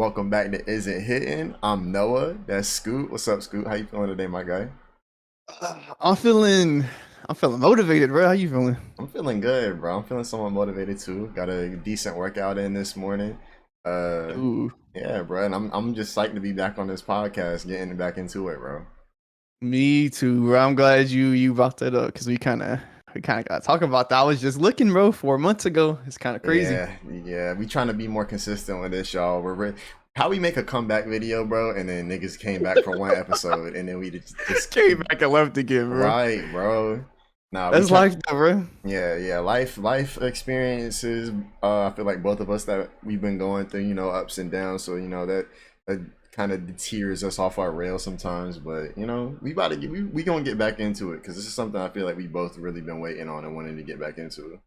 Welcome back to Is It Hitting? I'm Noah. That's Scoot. What's up, Scoot? How you feeling today, my guy? I'm feeling, I'm feeling motivated, bro. How you feeling? I'm feeling good, bro. I'm feeling somewhat motivated too. Got a decent workout in this morning. Uh, Ooh, yeah, bro. And I'm just psyched to be back on this podcast, getting back into it, bro. me too, bro. I'm glad you brought that up because we kind of got to talk about that. I was just looking, bro, 4 months ago. It's kind of crazy. Yeah. We trying to be more consistent with this, y'all. How we make a comeback video, bro, and then niggas came back for one episode, and then we just Came back and left again, bro. right, bro. Nah, we That's try. life, though, bro. Yeah. Life experiences. I feel like both of us that we've been going through, ups and downs. So that kind of tears us off our rail sometimes. But we about to we gonna get back into it because this is something I feel like we both really been waiting on and wanting to get back into.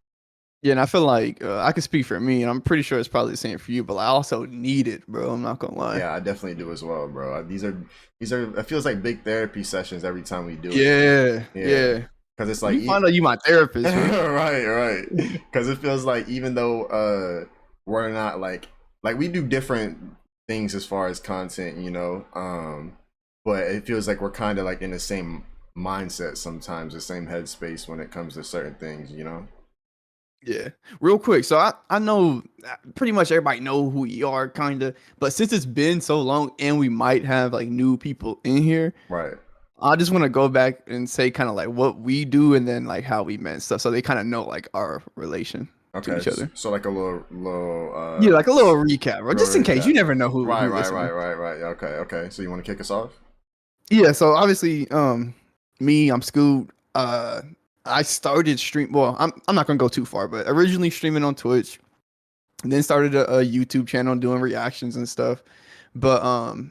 Yeah, and I feel like I could speak for me, and I'm pretty sure it's probably the same for you. But I also need it, bro. I'm not gonna lie. Yeah, I definitely do as well, bro. These are it feels like big therapy sessions every time we do it. Yeah, Yeah, yeah. because it's like You find out you my therapist, bro. right. Because it feels like even though we're not like we do different things as far as content, but it feels like we're kind of like in the same mindset sometimes, the same headspace when it comes to certain things. Yeah. Real quick. So I know pretty much everybody know who we are kind of, but since it's been so long and we might have like new people in here, Right. I just want to go back and say kind of like what we do and then like how we met and stuff so they kind of know like our relation to Okay. each other. So like a little Yeah, like a little recap, bro. little Just in case recap. you never know who Right, who right, right, listening. right, right. Okay. So you want to kick us off? Yeah, so obviously me, I'm Scoot. I started well, I'm not going to go too far, but originally streaming on Twitch. And then started a YouTube channel doing reactions and stuff. But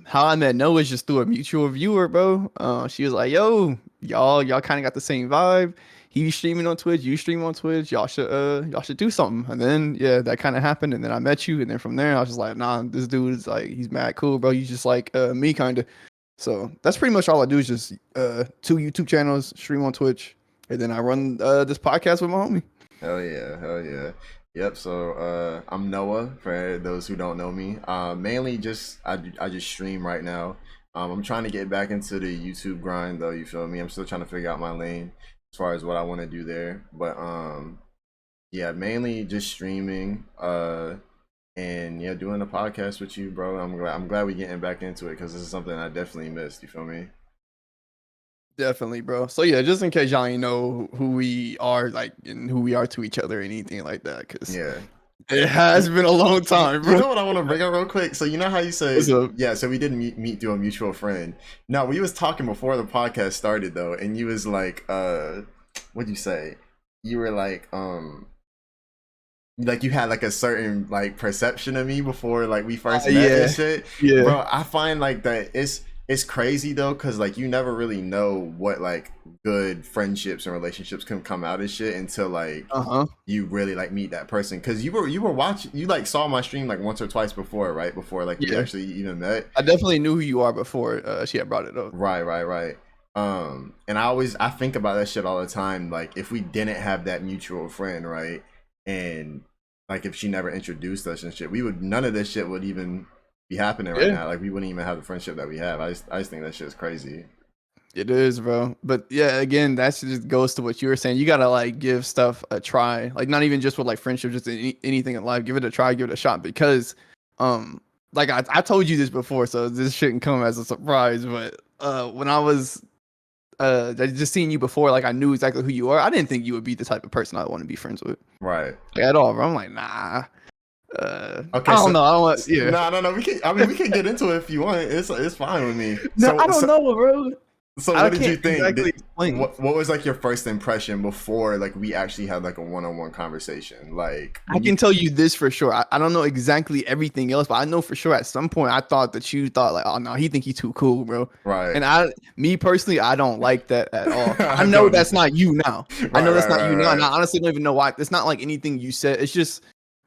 how I met Noah is just through a mutual viewer, bro. She was like, "Yo, y'all kind of got the same vibe. He's streaming on Twitch, you stream on Twitch. Y'all should do something." And then yeah, that kind of happened. And then I met you. And then from there, I was just like, "Nah, this dude is like, he's mad cool, bro. He's just like me, kind of." So that's pretty much all I do is just two YouTube channels, stream on Twitch, and then I run this podcast with my homie. Hell yeah. Yep, so I'm Noah for those who don't know me. Mainly just I just stream right now. I'm trying to get back into the YouTube grind though, you feel me? I'm still trying to figure out my lane as far as what I want to do there. But yeah, mainly just streaming and yeah, doing a podcast with you, bro. I'm glad we getting back into it because this is something I definitely missed, you feel me? Definitely, bro. So yeah, just in case y'all ain't know who we are, like, and who we are to each other, or anything like that, because Yeah. it has been a long time, You bro. know what I want to bring up real quick? So you know how you What's said, up? yeah, so we didn't meet through a mutual friend. No, we was talking before the podcast started though, and you was like, what'd you say? You were like you had like a certain like perception of me before like we first met and Yeah, shit. yeah. Bro, I find like that it's crazy though, cause like you never really know what like good friendships and relationships can come out of shit until like Uh huh. you really like meet that person. Cause you were watching, you like saw my stream like once or twice before, right? Before like we Yeah. actually even met. I definitely knew who you are before she had brought it up. Right. And I think about that shit all the time. Like if we didn't have that mutual friend, right? And like if she never introduced us and shit, we would none of this shit would even be happening right Yeah, now. Like we wouldn't even have the friendship that we have. I just think that shit's crazy. it is, bro. But yeah, again, that just goes to what you were saying. You gotta like give stuff a try, like not even just with like friendship, just anything in life. Give it a try, give it a shot, because um, like I told you this before, so this shouldn't come as a surprise. But when I was just seeing you before, like I knew exactly who you are. I didn't think you would be the type of person I want to be friends with, Right. like, at all, bro. I'm like, nah. I Okay, don't so know. I don't want. Yeah. no, we can. I mean, we can get into it if you want. It's fine with me. No, I So don't so know, bro. so I what did you can't think? exactly explain. What was like your first impression before like we actually had like a one-on-one conversation? Like I when you can tell you this for sure. I don't know exactly everything else, but I know for sure at some point I thought that you thought like, oh no, he think he's too cool, bro. right. And me personally, I don't like that at all. I I know don't that's either. not you now. I Right, know that's right, not right, you now, and right. I honestly don't even know why. It's not like anything you said. It's just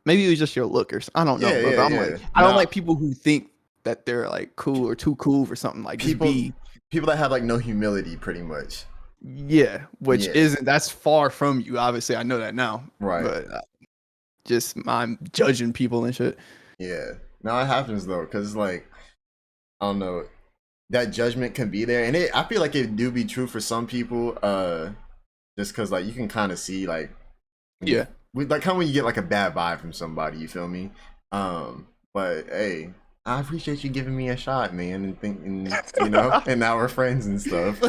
maybe it was just your look or I don't know, Yeah, bro. yeah, But I'm like, yeah. I don't Now like people who think that they're like cool or too cool for something. Like just people be people that have like no humility pretty much. yeah, which Yeah, isn't that's far from you. Obviously, I know that now, right. but just I'm judging people and shit. Yeah. Now it happens though, because like I don't know, that judgment can be there, and I feel like it do be true for some people. Just because like you can kind of see like when you Yeah. like kind of when you get like a bad vibe from somebody, you feel me? But hey, I appreciate you giving me a shot, man, and thinking, and now we're friends and stuff.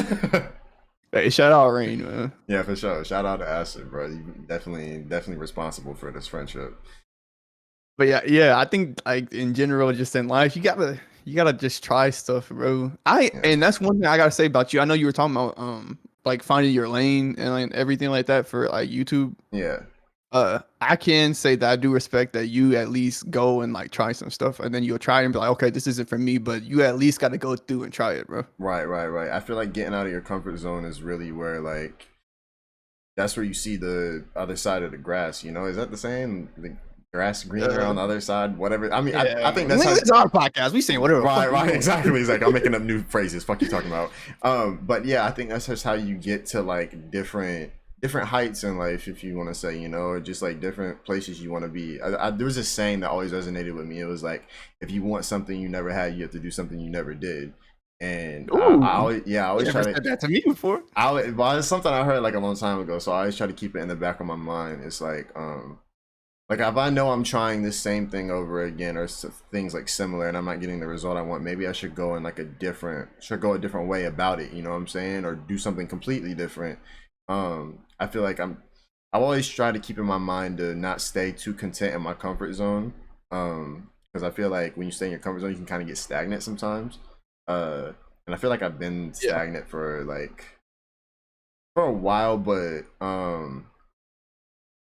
Hey, shout out Rain, man. Yeah, for sure. Shout out to Acid, bro. You definitely responsible for this friendship. But yeah, I think like in general, just in life, you gotta just try stuff, bro. Yeah, And that's one thing I gotta say about you. I know you were talking about like finding your lane and like everything like that for like YouTube. yeah. I can say that I do respect that you at least go and like try some stuff, and then you'll try and be like, okay, this isn't for me, but you at least got to go through and try it, bro. Right, right, right. I feel like getting out of your comfort zone is really where like that's where you see the other side of the grass. Is that the saying? The grass greener on Uh, the other side. Whatever. I mean, I yeah, think that's Nigga, how. this is our podcast. We saying whatever the Right, fuck we right, want. exactly. It's like I'm making up new phrases. Fuck you talking about. But yeah, I think that's just how you get to like different heights in life, if you want to say, or just like different places you want to be. There was this saying that always resonated with me. It was like, if you want something you never had, you have to do something you never did. And I Ooh, always, yeah, I you always never try to. said that to me before. Well, it's something I heard like a long time ago, so I always try to keep it in the back of my mind. It's like if I know I'm trying this same thing over again or things like similar and I'm not getting the result I want, maybe I should go in like should go a different way about it, you know what I'm saying? Or do something completely different. I feel like I've always tried to keep in my mind to not stay too content in my comfort zone. Because I feel like when you stay in your comfort zone, you can kind of get stagnant sometimes. And I feel like I've been Yeah, stagnant for a while, but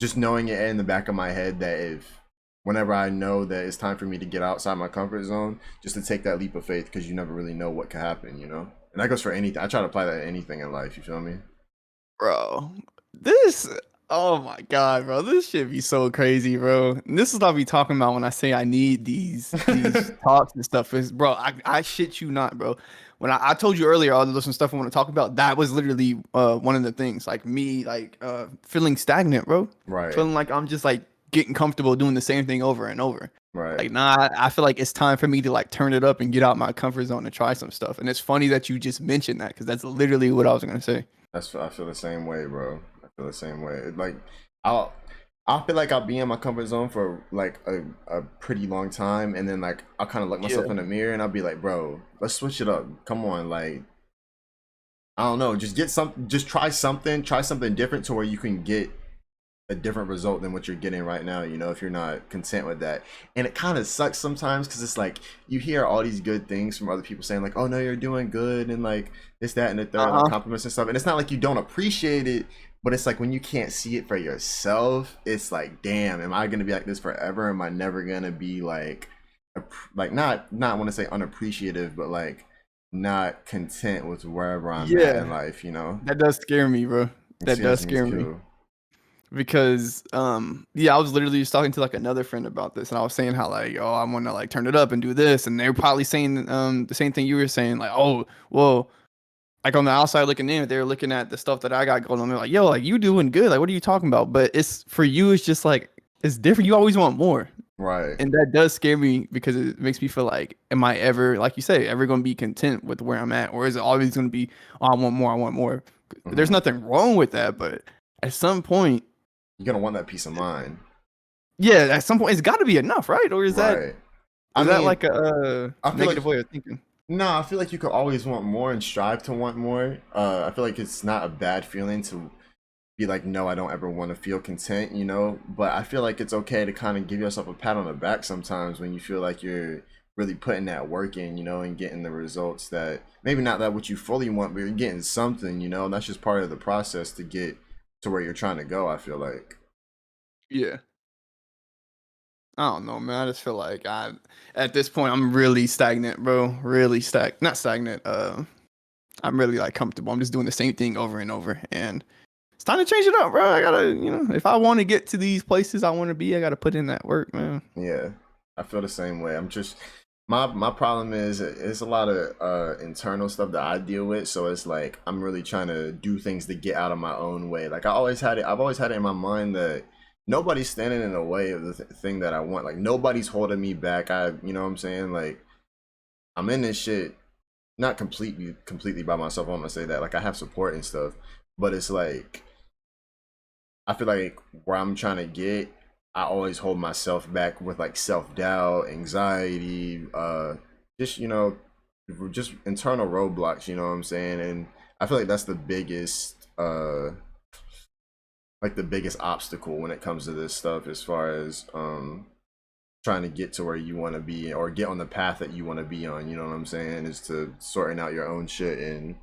just knowing it in the back of my head that if whenever I know that it's time for me to get outside my comfort zone, just to take that leap of faith because you never really know what could happen. And that goes for anything. I try to apply that to anything in life. You feel me? bro. This, oh my god, bro. This should be so crazy, bro. And this is what I be talking about when I say I need these talks and stuff. Is bro, I shit you not, bro. When I told you earlier all the some stuff I want to talk about, that was literally one of the things. Like me, like feeling stagnant, bro. Right, Feeling like I'm just like getting comfortable doing the same thing over and over. right. Like, nah, I feel like it's time for me to like turn it up and get out my comfort zone and try some stuff. And it's funny that you just mentioned that because that's literally what I was gonna say. I feel the same way, bro. I feel the same way. Like I'll I feel like I'll be in my comfort zone for like a pretty long time, and then like I'll kind of look myself Yeah. in the mirror and I'll be like, bro, let's switch it up. Come on, like I don't know, just try something different to where you can get a different result than what you're getting right now, if you're not content with that. And it kind of sucks sometimes because it's like you hear all these good things from other people saying like, oh no, you're doing good, and like this, that, and the third, like Uh-huh. compliments and stuff. And it's not like you don't appreciate it, but it's like when you can't see it for yourself, it's like, damn, am I gonna be like this forever? Am I never gonna be like not want to say unappreciative, but like not content with wherever I'm at in Yeah. life? That does scare me, bro. It That does scares me scare me. too. Because yeah, I was literally just talking to like another friend about this and I was saying how like, oh, I want to like turn it up and do this, and they were probably saying the same thing you were saying, like, oh, well, like on the outside looking in, they're looking at the stuff that I got going on. They're like, yo, like you doing good. Like, what are you talking about? But it's for you, it's just like it's different. You always want more. Right. And that does scare me because it makes me feel like, am I ever, like you say, ever gonna be content with where I'm at? Or is it always gonna be, oh, I want more, I want more? There's Hmm. nothing wrong with that, but at some point, You're gonna want that peace of mind. yeah, at some point it's gotta be enough, right? Or is that Right. I is that mean, like a I feel like negative way of thinking? no, I feel like you could always want more and strive to want more. I feel like it's not a bad feeling to be like, no, I don't ever want to feel content. But I feel like it's okay to kind of give yourself a pat on the back sometimes when you feel like you're really putting that work in, and getting the results that maybe not that what you fully want, but you're getting something, and that's just part of the process to get to where you're trying to go, I feel like. Yeah. I don't know, man. I just feel like at this point I'm really stagnant, bro. Really not stagnant. I'm really like comfortable. I'm just doing the same thing over and over, and it's time to change it up, bro. I gotta, if I want to get to these places I want to be, I gotta put in that work, man. Yeah, I feel the same way. I'm just my problem is it's a lot of internal stuff that I deal with, so it's like I'm really trying to do things to get out of my own way. Like I've always had it in my mind that nobody's standing in the way of the thing that I want. Like nobody's holding me back. You know what I'm saying? Like I'm in this shit not completely by myself. I'm gonna say that. Like I have support and stuff, but it's like I feel like where I'm trying to get, I always hold myself back with like self doubt, anxiety, just just internal roadblocks. You know what I'm saying? And I feel like that's the biggest, like the biggest obstacle when it comes to this stuff, as far as trying to get to where you want to be or get on the path that you want to be on. You know what I'm saying? Is to sorting out your own shit and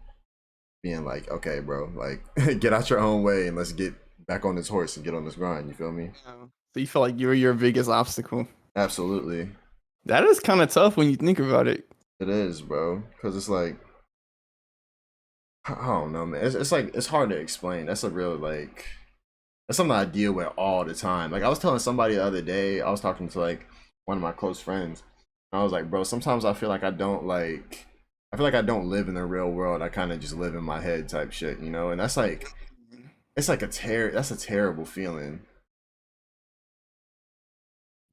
being like, okay, bro, like get out your own way and let's get back on this horse and get on this grind. You feel me? Yeah. So you feel like you're your biggest obstacle. Absolutely, That is kind of tough when you think about it. it is, bro. Because it's like I don't know, man. It's like it's hard to explain. That's a real like that's something I deal with all the time. Like I was telling somebody the other day, I was talking to like one of my close friends. And I was like, bro, sometimes I feel like I feel like I don't live in the real world. I kind of just live in my head type shit, you know? And that's like it's like that's a terrible feeling.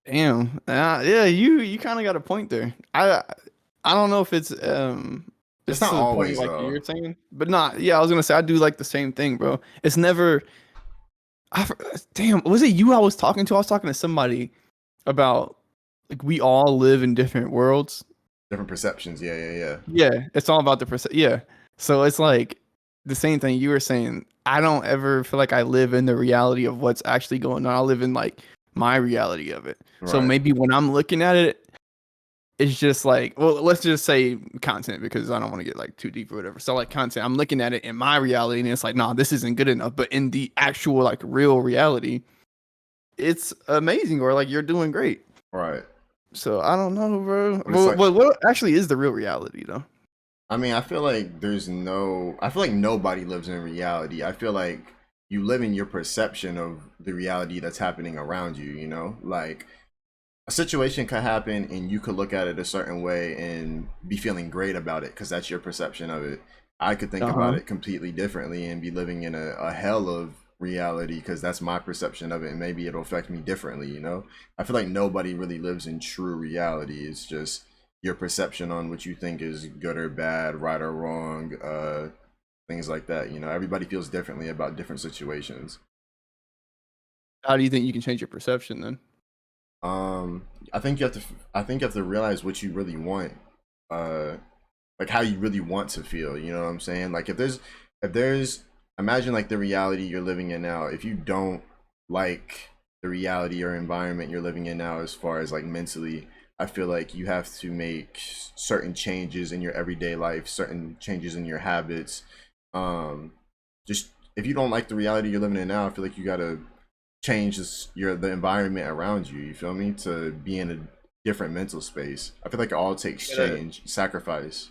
Damn. Yeah, you kind of got a point there. I don't know if It's it's not to the point always like though. you're saying, but not. Yeah, I was gonna say I do like the same thing, bro. It's never. I, damn, was it you I was talking to? I was talking to somebody about like we all live in different worlds. Different perceptions. Yeah, yeah, yeah. Yeah, it's all about the percent. Yeah, so it's like the same thing you were saying. I don't ever feel like I live in the reality of what's actually going on. I live in like my reality of it. So Right. maybe when I'm looking at it, it's just like, well, let's just say content because I don't want to get like too deep or whatever. So like content, I'm looking at it in my reality and it's like, nah, this isn't good enough. But in the actual like real reality, it's amazing or like you're doing great. Right. So I don't know, bro. But it's like What actually is the real reality though? I mean, I feel like nobody lives in reality. I feel like you live in your perception of the reality that's happening around you, you know? Like a situation could happen and you could look at it a certain way and be feeling great about it because that's your perception of it. I could think Uh about huh. it completely differently and be living in a hell of reality because that's my perception of it, and maybe it'll affect me differently, you know? I feel like nobody really lives in true reality. It's just your perception on what you think is good or bad, right or wrong, things like that. You know, everybody feels differently about different situations. How do you think you can change your perception then? I think you have to. I think you have to realize what you really want, uh, like how you really want to feel. You know what I'm saying? Like if there's, imagine like the reality you're living in now. If you don't like the reality or environment you're living in now, as far as like mentally, I feel like you have to make certain changes in your everyday life, certain changes in your habits. Um, just if you don't like the reality you're living in now, I feel like you gotta change the environment around you. You feel me? To be in a different mental space. I feel like it all takes You gotta, change, sacrifice.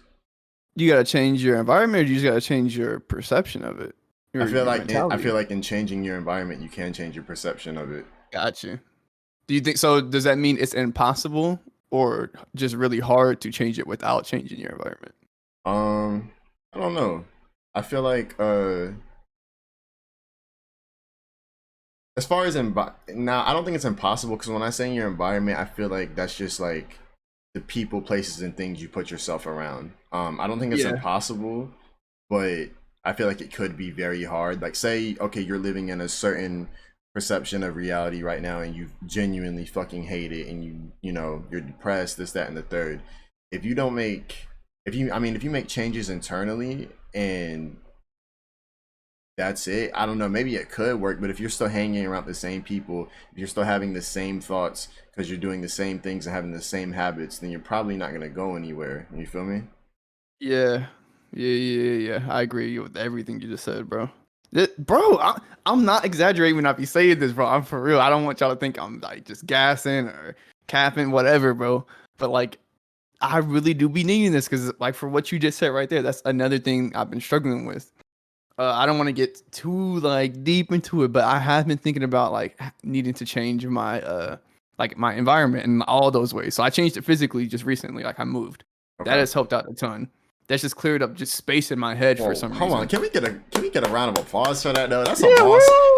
you gotta change your environment, or you just gotta change your perception of it, your I mentality. feel like in changing your environment, you can change your perception of it. Got you. Do you think so? Does that mean it's impossible or just really hard to change it without changing your environment? Um, I don't know. I feel like as far as now, I don't think it's impossible because when I say in your environment, I feel like that's just like the people, places, and things you put yourself around. I don't think it's Yeah. impossible, but I feel like it could be very hard. Like, say, okay, you're living in a certain perception of reality right now, and you genuinely fucking hate it, and you know you're depressed, this, that, and the third. If you don't make, if you make changes internally and that's it. I don't know. Maybe it could work, but if you're still hanging around the same people, if you're still having the same thoughts because you're doing the same things and having the same habits, then you're probably not gonna go anywhere. You feel me? Yeah. Yeah. I agree with everything you just said, bro. Bro, I'm not exaggerating when I be saying this, bro. I'm for real. I don't want y'all to think I'm like just gassing or capping, whatever, bro. But like, I really do be needing this because, like, for what you just said right there, that's another thing I've been struggling with. I don't want to get too like deep into it, but I have been thinking about like needing to change my like my environment in all those ways. So I changed it physically just recently, like I moved. That Okay. has helped out a ton. That's just cleared up just space in my head for Whoa, some hold on. reason. Can we get a round of applause for that though? Yeah,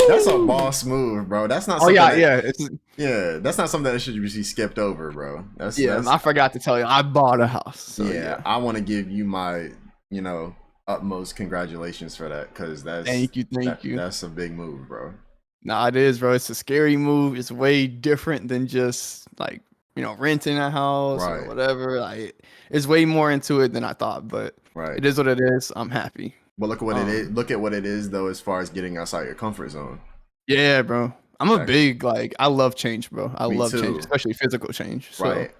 That's a woo! boss move, bro. That's not Oh something yeah, that yeah. yeah, that's not something that should be skipped over, bro. Yeah. That's I forgot to tell you, I bought a house. So yeah. yeah, I want to give you my, you know, utmost congratulations for that because thank you, thank you. that's a big move, bro. Nah, it is, bro. It's a scary move. It's way different than just like renting a house or Right, whatever. Like it's way more into it than I thought, but right. it is what it is. I'm happy. But look at what it is. Um, Look at what it is though, as far as getting outside your comfort zone. yeah, bro. I'm a Exactly. big like I love change, bro. I Me love change, too. especially physical change. So Right.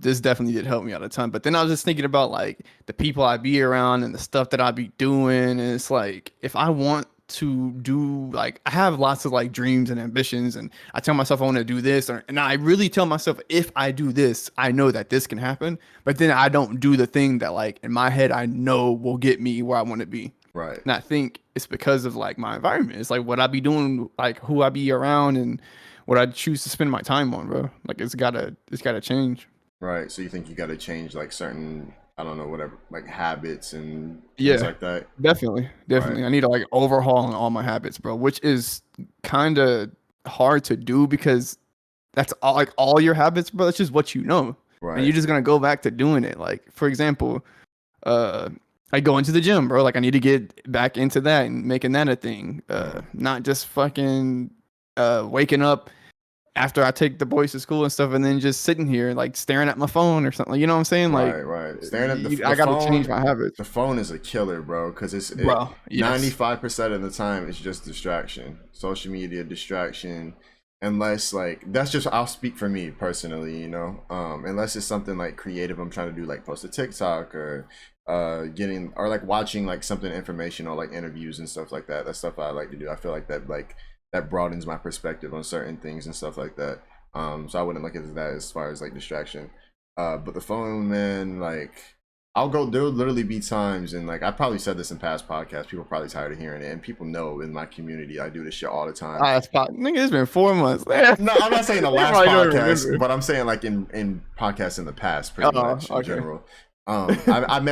this definitely did help me out a ton. But then I was just thinking about like the people I be around and the stuff that I be doing. And it's like if I want to do like I have lots of like dreams and ambitions and I tell myself I want to do this and I really tell myself if I do this, I know that this can happen. But then I don't do the thing that like in my head I know will get me where I want to be. Right. And I think it's because of like my environment. It's like what I be doing, like who I be around and what I choose to spend my time on, bro. Like it's gotta change. Right. So you think you got to change like certain, I don't know, whatever, like habits and things Yeah, like that. definitely, Right. definitely. I need to like overhaul on all my habits, bro, which is kind of hard to do because that's all like all your habits, bro. That's just what you know, and Right. you're just gonna go back to doing it. Like for example, uh, I go into the gym, bro. Like I need to get back into that and making that a thing. Mhm. Not just fucking waking up after I take the boys to school and stuff, and then just sitting here like staring at my phone or something. You know what I'm saying? Like, Right. Right. Staring at I the gotta change phone. my habits, The phone is a killer, bro, because bro. Yes. 95% of the time it's just distraction. Social media distraction. Unless like that's just I'll speak for me personally, you know. Unless it's something like creative I'm trying to do, like post a TikTok or getting or like watching like something informational like interviews and stuff like that. That's stuff I like to do. I feel like that broadens my perspective on certain things and stuff like that. So I wouldn't look at that as far as like distraction. But the phone, man, like there'll literally be times, and like I probably said this in past podcasts, people are probably tired of hearing it, and people know in my community I do this shit all the time. Last pot, nigga, it's been 4 months. they No, I'm not saying the last probably don't podcast, remember. but I'm saying like in podcasts in the past, pretty Oh, much in okay. general. I might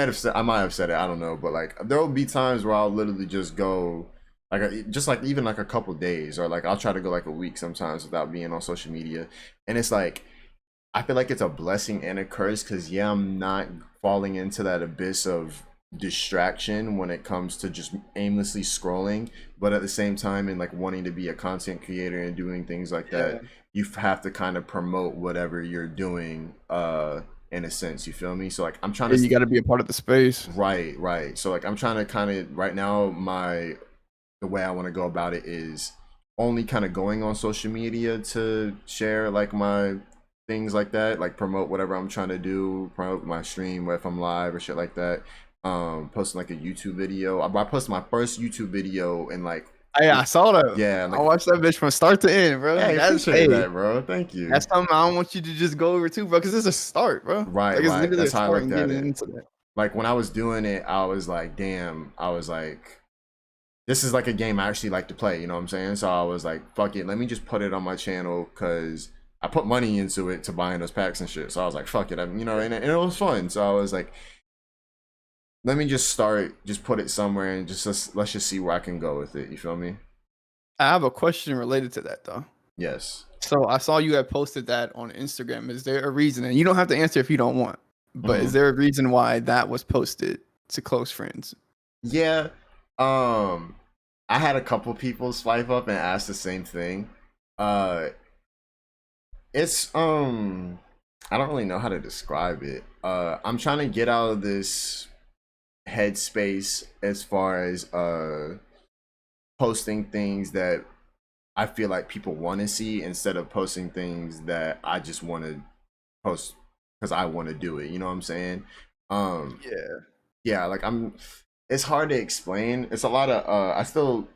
have said it, I don't know, but like there will be times where I'll literally just go like just like even like a couple days, or like I'll try to go like a week sometimes without being on social media, and it's like I feel like it's a blessing and a curse because yeah, I'm not falling into that abyss of distraction when it comes to just aimlessly scrolling, but at the same time, in like wanting to be a content creator and doing things like Yeah. that, you have to kind of promote whatever you're doing, in a sense. You feel me? So like I'm trying Yeah, to you got to be a part of the space. right, right. So like I'm trying to kind of right now the way I want to go about it is only kind of going on social media to share like my things like that, like promote whatever I'm trying to do, promote my stream, if I'm live or shit like that. Posting like a YouTube video. I posted my first YouTube video in like Hey, I saw that. yeah, I like watched that bitch from start to end, bro. hey, That's appreciate hey, that, bro. Thank you. that's something I don't want you to just go over too, bro, because it's a start, bro. Right, Like it's right. literally That's a how I start looked and at getting it. into that. Like when I was doing it, I was like, damn, I was like this is like a game I actually like to play, you know what I'm saying? So I was like, fuck it, let me just put it on my channel because I put money into it to buying those packs and shit. So I was like, fuck it, and it was fun. So I was like, let me just just put it somewhere and let's just see where I can go with it. You feel me? I have a question related to that though. Yes. So I saw you had posted that on Instagram. Is there a reason? And you don't have to answer if you don't want, but is Hmm. there a reason why that was posted to close friends? Yeah. Um, I had a couple people swipe up and ask the same thing. Uh, it's I don't really know how to describe it. I'm trying to get out of this headspace as far as posting things that I feel like people want to see instead of posting things that I just want to post because I want to do it. You know what I'm saying? Um, Yeah. yeah, like I'm. It's hard to explain. It's a lot of. I feel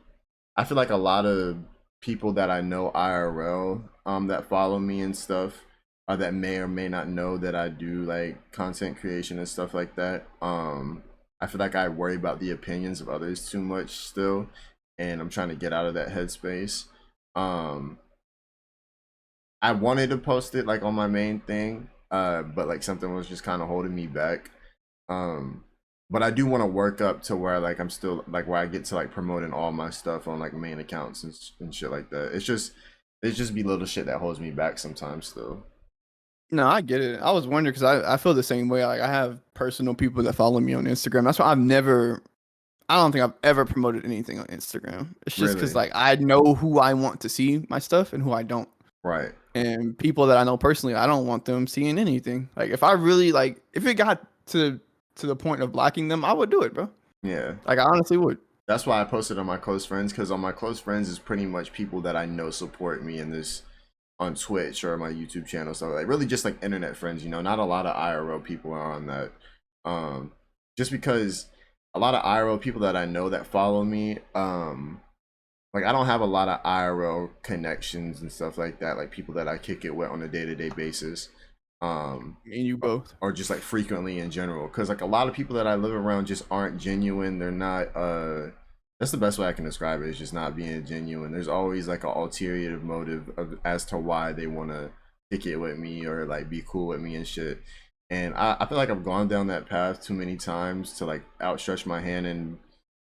like a lot of people that I know IRL, that follow me and stuff, that may or may not know that I do like content creation and stuff like that. I feel like I worry about the opinions of others too much still, and I'm trying to get out of that headspace. Um, I wanted to post it like on my main thing, but like something was just kind of holding me back. Um, but I do want to work up to where like I'm still like where I get to like promoting all my stuff on like main accounts and shit like that. It's just be little shit that holds me back sometimes still. No, I get it. I was wondering because I feel the same way. Like I have personal people that follow me on Instagram. That's why I don't think I've ever promoted anything on Instagram. It's just because Really? like I know who I want to see my stuff and who I don't. Right. And people that I know personally, I don't want them seeing anything. Like if I really like, if it got to the point of blocking them, I would do it, bro. Yeah. Like I honestly would. That's why I posted on my close friends because on my close friends is pretty much people that I know support me in this on Twitch or my YouTube channel. So like really just like internet friends, you know, not a lot of IRL people are on that. Um, just because a lot of IRL people that I know that follow me, like I don't have a lot of IRL connections and stuff like that, like people that I kick it with on a day-to-day basis. Um, Me and you both. or just like frequently in general because like a lot of people that I live around just aren't genuine. They're not that's the best way I can describe it, is just not being genuine. There's always like an ulterior motive as to why they want to kick it with me or like be cool with me and shit. And I feel like I've gone down that path too many times to like outstretch my hand and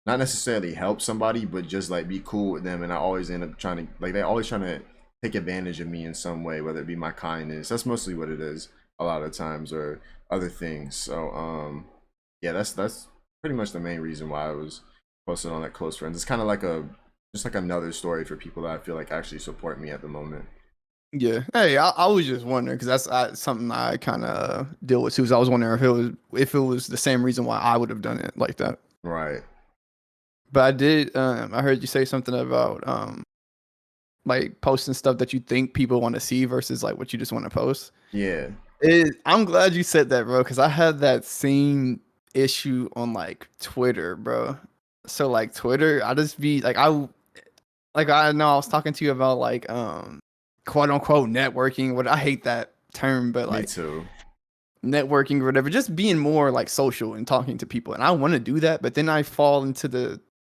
not necessarily help somebody but just like be cool with them, and I always end up trying to like they always trying to take advantage of me in some way, whether it be my kindness. That's mostly what it is a lot of times, or other things. So yeah, that's pretty much the main reason why I was posted on that close friends. It's kind of like a just like another story for people that I feel like actually support me at the moment. Yeah. Hey, I was just wondering because something I kind of deal with too. So I was wondering if it was the same reason why I would have done it like that. Right. But I did. I heard you say something about like posting stuff that you think people want to see versus like what you just want to post. Yeah. I'm glad you said that, bro, because I had that same issue on like Twitter, bro. So like Twitter, I just be like I know I was talking to you about like quote unquote networking. What I hate that term, but Me like too. networking or whatever, just being more like social and talking to people. And I want to do that, but then I fall into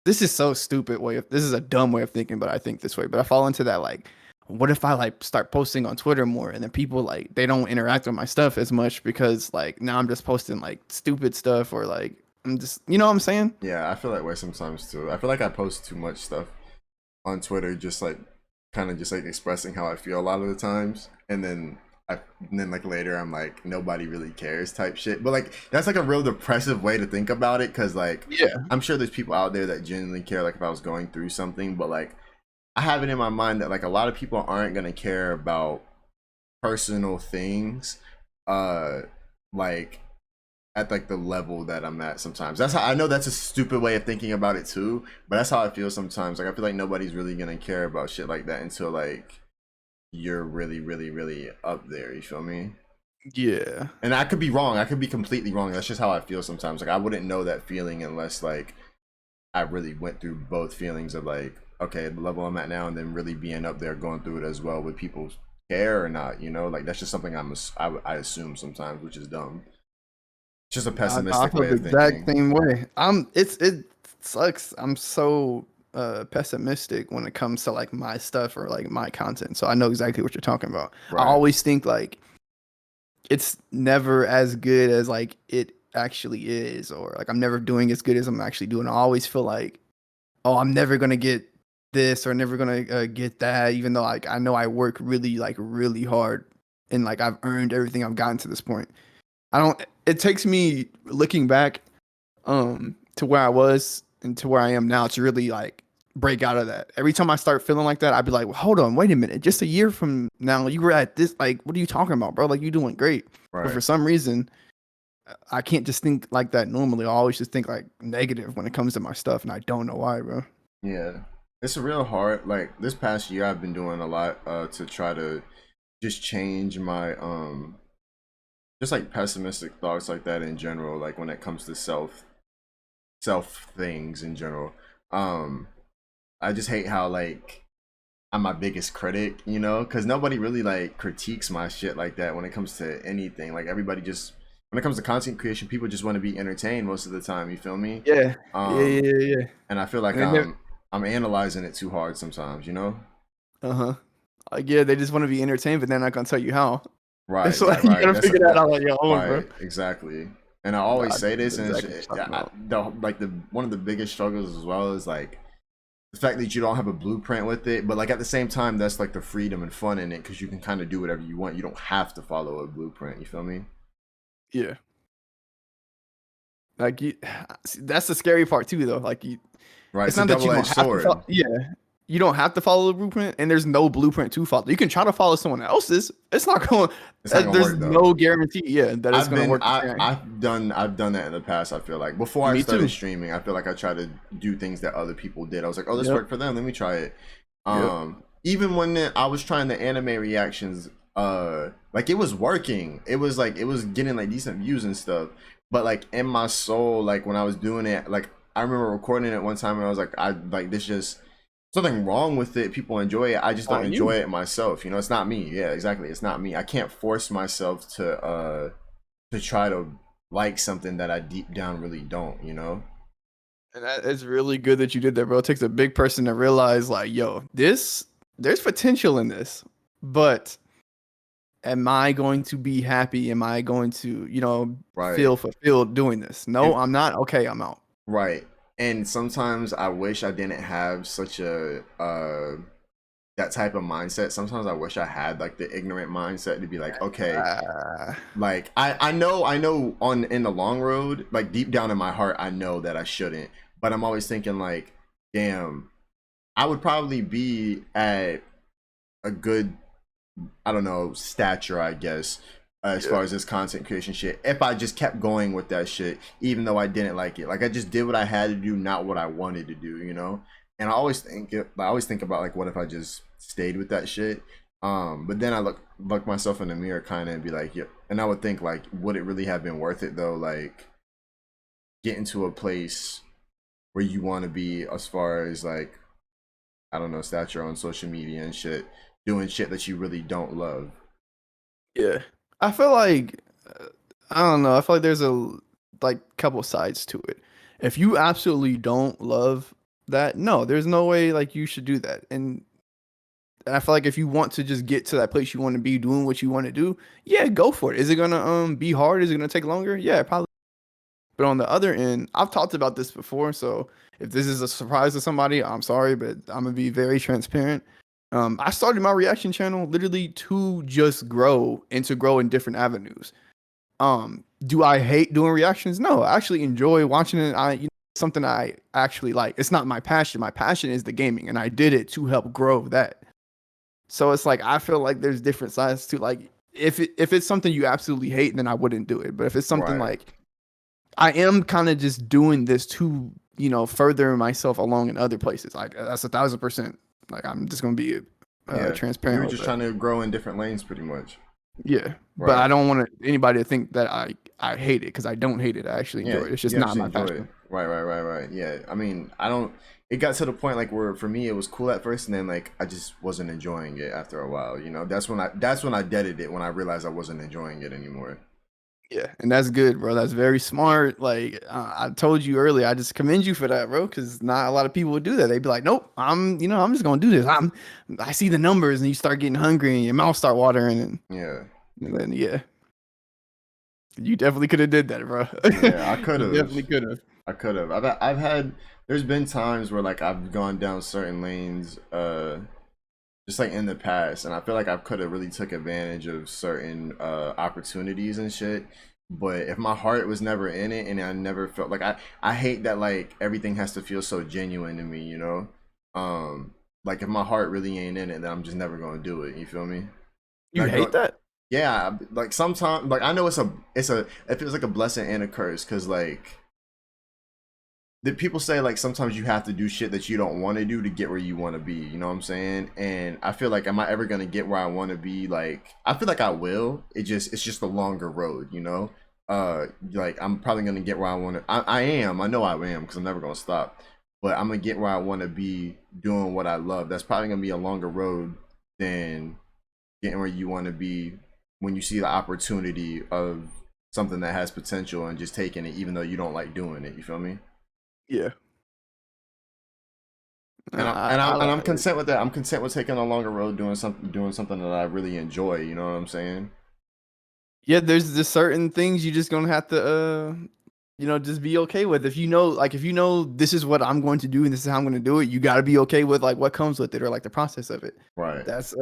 this is so stupid this is a dumb way of thinking, but I think this way. But I fall into that like, what if I like start posting on Twitter more and then people like they don't interact with my stuff as much because like now I'm just posting like stupid stuff or like I'm just you know what I'm saying? Yeah, I feel that way sometimes too. I feel like I post too much stuff on Twitter, just like kind of just like expressing how I feel a lot of the times, and then like later I'm like nobody really cares type shit. But like that's like a real depressive way to think about it, because like Yeah. I'm sure there's people out there that genuinely care, like if I was going through something, but like I have it in my mind that like a lot of people aren't gonna care about personal things, uh, like at like the level that I'm at sometimes. That's how I know that's a stupid way of thinking about it too, but that's how I feel sometimes. Like I feel like nobody's really gonna care about shit like that until like you're really, really, really up there. You feel me? Yeah. And I could be wrong. I could be completely wrong. That's just how I feel sometimes. Like I wouldn't know that feeling unless like I really went through both feelings of like, okay, the level I'm at now, and then really being up there, going through it as well. Would people care or not? You know, like that's just something I assume sometimes, which is dumb. It's just a I pessimistic feel way the of exact thinking. same way. It sucks. I'm so pessimistic when it comes to like my stuff or like my content. So I know exactly what you're talking about. I Right. always think like it's never as good as like it actually is, or like I'm never doing as good as I'm actually doing. I always feel like, oh, I'm never gonna get this or never gonna get that, even though like I know I work really hard and like I've earned everything I've gotten to this point. I don't. It takes me looking back to where I was and to where I am now to really like break out of that. Every time I start feeling like that, I'd be like, well, hold on, wait a minute. Just a year from now, you were at this. Like, what are you talking about, bro? Like, you're doing great. But for Right. some reason, I can't just think like that normally. I always just think like negative when it comes to my stuff, and I don't know why, bro. Yeah. It's a real hard. Like this past year, I've been doing a lot to try to just change my just like pessimistic thoughts like that in general. Like when it comes to self things in general. Um, I just hate how like I'm my biggest critic, you know, because nobody really like critiques my shit like that when it comes to anything. Like everybody just when it comes to content creation, people just want to be entertained most of the time. You feel me? Yeah, Um, yeah. and I feel like And then they're, I'm analyzing it too hard sometimes, you know? uh huh. Like, yeah, they just want to be entertained, but they're not gonna tell you how. Right, So right, like, you right. gotta That's figure that that out on your own, bro. right, exactly. And I No, always I say know this, and exactly what you're talking about. the one of the biggest struggles as well is like the fact that you don't have a blueprint with it, but like at the same time, that's like the freedom and fun in it because you can kind of do whatever you want. You don't have to follow a blueprint. You feel me? Yeah. Like you, see, that's the scary part too, though. Like you, Right? it's It's a not that you double edged don't have to follow. sword. Yeah, you don't have to follow the blueprint, and there's no blueprint to follow. You can try to follow someone else's. It's not going. It's not gonna There's work though. no guarantee. Yeah, that it's gonna work the same. I've done that in the past. I feel like before I Me started too. streaming, I feel like I tried to do things that other people did. I was like, oh, this Yep. worked for them. Let me try it. Yep. Even when I was trying the anime reactions, like it was working. It was like it was getting like decent views and stuff. But like in my soul, like when I was doing it, like I remember recording it one time and I was like, I like this just something wrong with it. People enjoy it. I just don't On enjoy you. it myself. You know, it's not me. Yeah, exactly. It's not me. I can't force myself to try to like something that I deep down really don't, you know? And that it's really good that you did that, bro. It takes a big person to realize, like, yo, there's potential in this, but am I going to be happy? Am I going to, Right. feel fulfilled doing this? No, And I'm not. Okay, I'm out. right. And sometimes I wish I didn't have such a that type of mindset. Sometimes I wish I had like the ignorant mindset to be like, okay, Uh, like I know on in the long road, like deep down in my heart, I know that I shouldn't. But I'm always thinking like, damn, I would probably be at a good, I don't know, stature, I guess, as yeah, far as this content creation shit. If I just kept going with that shit, even though I didn't like it, like I just did what I had to do, not what I wanted to do, you know. And I always think about like, what if I just stayed with that shit? But then I look myself in the mirror, kind of, and be like, yeah. And I would think like, would it really have been worth it though? Like, getting to a place where you want to be, as far as like, I don't know, stature on social media and shit, doing shit that you really don't love. yeah. I feel like I don't know. I feel like there's a like couple sides to it. If you absolutely don't love that, no, there's no way like you should do that. And I feel like if you want to just get to that place you want to be doing what you want to do, yeah, go for it. Is it gonna be hard? Is it gonna take longer? Yeah, probably. But on the other end, I've talked about this before, so if this is a surprise to somebody, I'm sorry, but I'm gonna be very transparent. I started my reaction channel literally to just grow and to grow in different avenues. Do I hate doing reactions? No, I actually enjoy watching it. Something I actually like. It's not my passion. My passion is the gaming, and I did it to help grow that. So it's like I feel like there's different sides to like if it's something you absolutely hate, then I wouldn't do it. But if it's something Right. like I am kind of just doing this to further myself along in other places, like that's 1,000%. Like I'm just gonna be Yeah. You transparent were with just that. trying to grow in different lanes, pretty much. Yeah, but I Right. don't want anybody to think that I hate it because I don't hate it. I actually Yeah. enjoy it. It's just You not actually my enjoy it. passion. Right. Yeah. I mean, I don't. It got to the point like where for me it was cool at first, and then like I just wasn't enjoying it after a while. You know, that's when I deaded it, when I realized I wasn't enjoying it anymore. Yeah, and that's good, bro. That's very smart. Like I told you earlier, I just commend you for that, bro. Because not a lot of people would do that. They'd be like, "Nope, I'm just gonna do this. I see the numbers, and you start getting hungry, and your mouth start watering, Yeah. and then yeah, you definitely could have did that, bro. Yeah. I could You have. definitely could have. I could have. I've had. There's been times where like I've gone down certain lanes, just like in the past, and I feel like I could have really took advantage of certain opportunities and shit. But if my heart was never in it, and I never felt like I hate that like everything has to feel so genuine to me, you know. Like if my heart really ain't in it, then I'm just never gonna do it. You feel me? You Like hate go, that? yeah. Like sometimes, like I know it feels like a blessing and a curse, because like the people say like sometimes you have to do shit that you don't want to do to get where you want to be, you know what I'm saying? And I feel like, am I ever gonna get where I want to be? Like I feel like I will. It's just a longer road, you know. Like I'm probably gonna get where I want to. I know I am, because I'm never gonna stop. But I'm gonna get where I want to be doing what I love. That's probably gonna be a longer road than getting where you want to be when you see the opportunity of something that has potential and just taking it, even though you don't like doing it. You feel me? Yeah. And I I'm content with that. I'm content with taking a longer road, doing something that I really enjoy. You know what I'm saying? Yeah, there's certain things you just gonna have to just be okay with. If you know, like if you know this is what I'm going to do and this is how I'm going to do it, you got to be okay with like what comes with it or like the process of it. Right. That's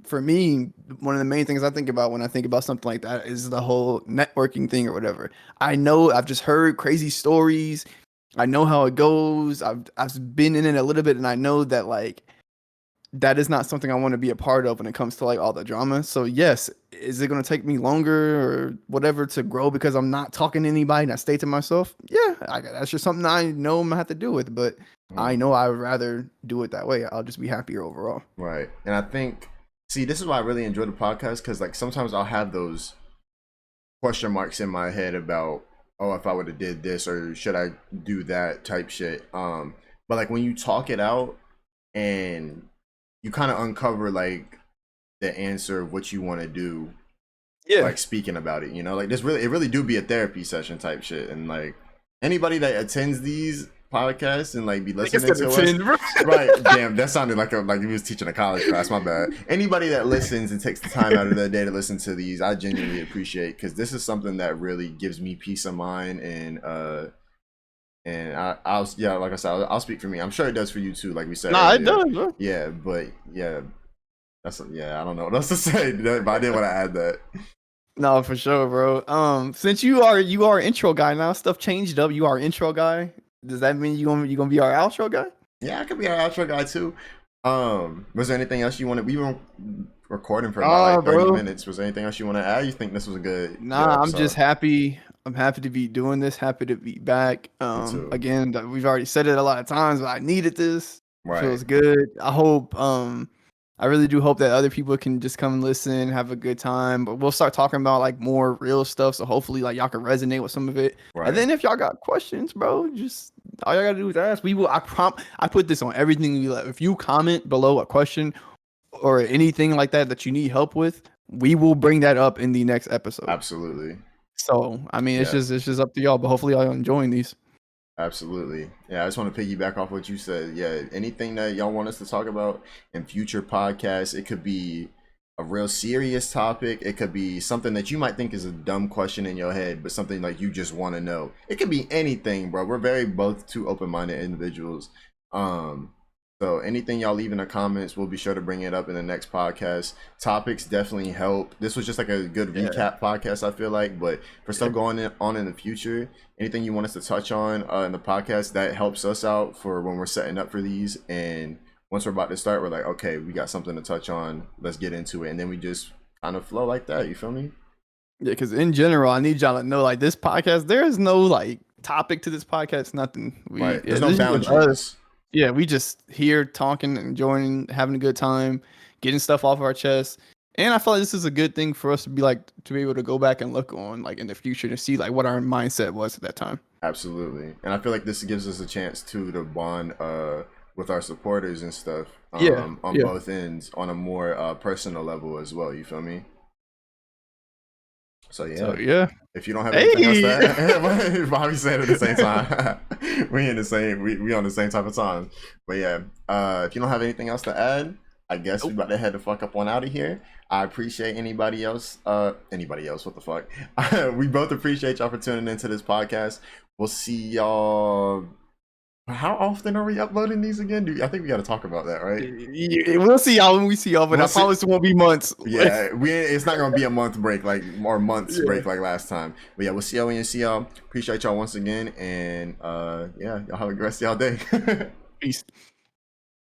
for me one of the main things I think about when I think about something like that is the whole networking thing or whatever. I know I've just heard crazy stories. I know how it goes. I've been in it a little bit and I know that like that is not something I want to be a part of when it comes to like all the drama. So yes, is it going to take me longer or whatever to grow because I'm not talking to anybody and I stay to myself? Yeah, that's just something I know I'm gonna have to deal with. But I Mm, know I would rather do it that way. I'll just be happier overall. right. And I think, see, this is why I really enjoy the podcast because like sometimes I'll have those question marks in my head about, oh, if I would have did this or should I do that type shit. But like when you talk it out and you kind of uncover like the answer of what you want to do, Yeah, like speaking about it, like this really, it really do be a therapy session type shit. And like anybody that attends these podcasts and like be I guess listening that's a to us, 10, bro. right? Damn, that sounded like he was teaching a college class. My bad. Anybody that listens and takes the time out of their day to listen to these, I genuinely appreciate because this is something that really gives me peace of mind and I'll yeah, like I said, I'll speak for me. I'm sure it does for you too. Like we said Nah, it earlier, does, bro. yeah. But yeah, yeah. I don't know what else to say, but I did want to add that. No, for sure, bro. Since you are intro guy now, stuff changed up. You are intro guy. Does that mean you gonna be our outro guy? Yeah, I could be our outro guy too. Was there anything else you wanted? We were recording for about Ah, like 30 bro. minutes. Was there anything else you want to add? You think this was a good Nah, I'm just episode? happy. I'm happy to be doing this. Happy to be back. Me too. Again, we've already said it a lot of times, but I needed this. It Right. feels good. I hope. I really do hope that other people can just come and listen, have a good time. But we'll start talking about like more real stuff. So hopefully, like y'all can resonate with some of it. And Right. then if y'all got questions, bro, just all y'all gotta do is ask. We will. I put this on everything we let. If you comment below a question or anything like that that you need help with, we will bring that up in the next episode. Absolutely. So I mean, it's Yeah. just up to y'all. But hopefully, y'all enjoying these. Absolutely. Yeah, I just want to piggyback off what you said. Yeah, anything that y'all want us to talk about in future podcasts, it could be a real serious topic. It could be something that you might think is a dumb question in your head, but something like you just want to know. It could be anything, bro. We're very both two open-minded individuals. Um, so anything y'all leave in the comments, we'll be sure to bring it up in the next podcast. Topics definitely help. This was just like a good Yeah, recap podcast, I feel like, but for yeah, stuff on in the future, anything you want us to touch on in the podcast that helps us out for when we're setting up for these and once we're about to start we're like okay we got something to touch on, let's get into it, and then we just kind of flow like that, you feel me? yeah. Because in general, I need y'all to know, like this podcast, there is no like topic to this podcast. Nothing. Right, Yeah, there's no this is just us. boundaries. Yeah, we just here talking, enjoying, having a good time, getting stuff off our chest. And I feel like this is a good thing for us to be like to be able to go back and look on like in the future to see like what our mindset was at that time. Absolutely, and I feel like this gives us a chance to bond with our supporters and stuff Yeah, on yeah. both ends on a more personal level as well, you feel me? So So yeah, yeah. if you don't have anything else to Hey. add, Bobby said at the same time. We in the same we on the same type of time. But yeah, if you don't have anything else to add, I guess we Nope. about to head the fuck up on out of here. I appreciate anybody else, what the fuck. We both appreciate y'all for tuning into this podcast. We'll see y'all. How often are we uploading these again? I think we got to talk about that, right? We'll see y'all when we see y'all, but We'll I see. promise it won't be months. Yeah, it's not gonna be a month break like or months Yeah. break like last time. But yeah, we'll see y'all when you see y'all. Appreciate y'all once again, and yeah, y'all have a good rest of y'all day. Peace.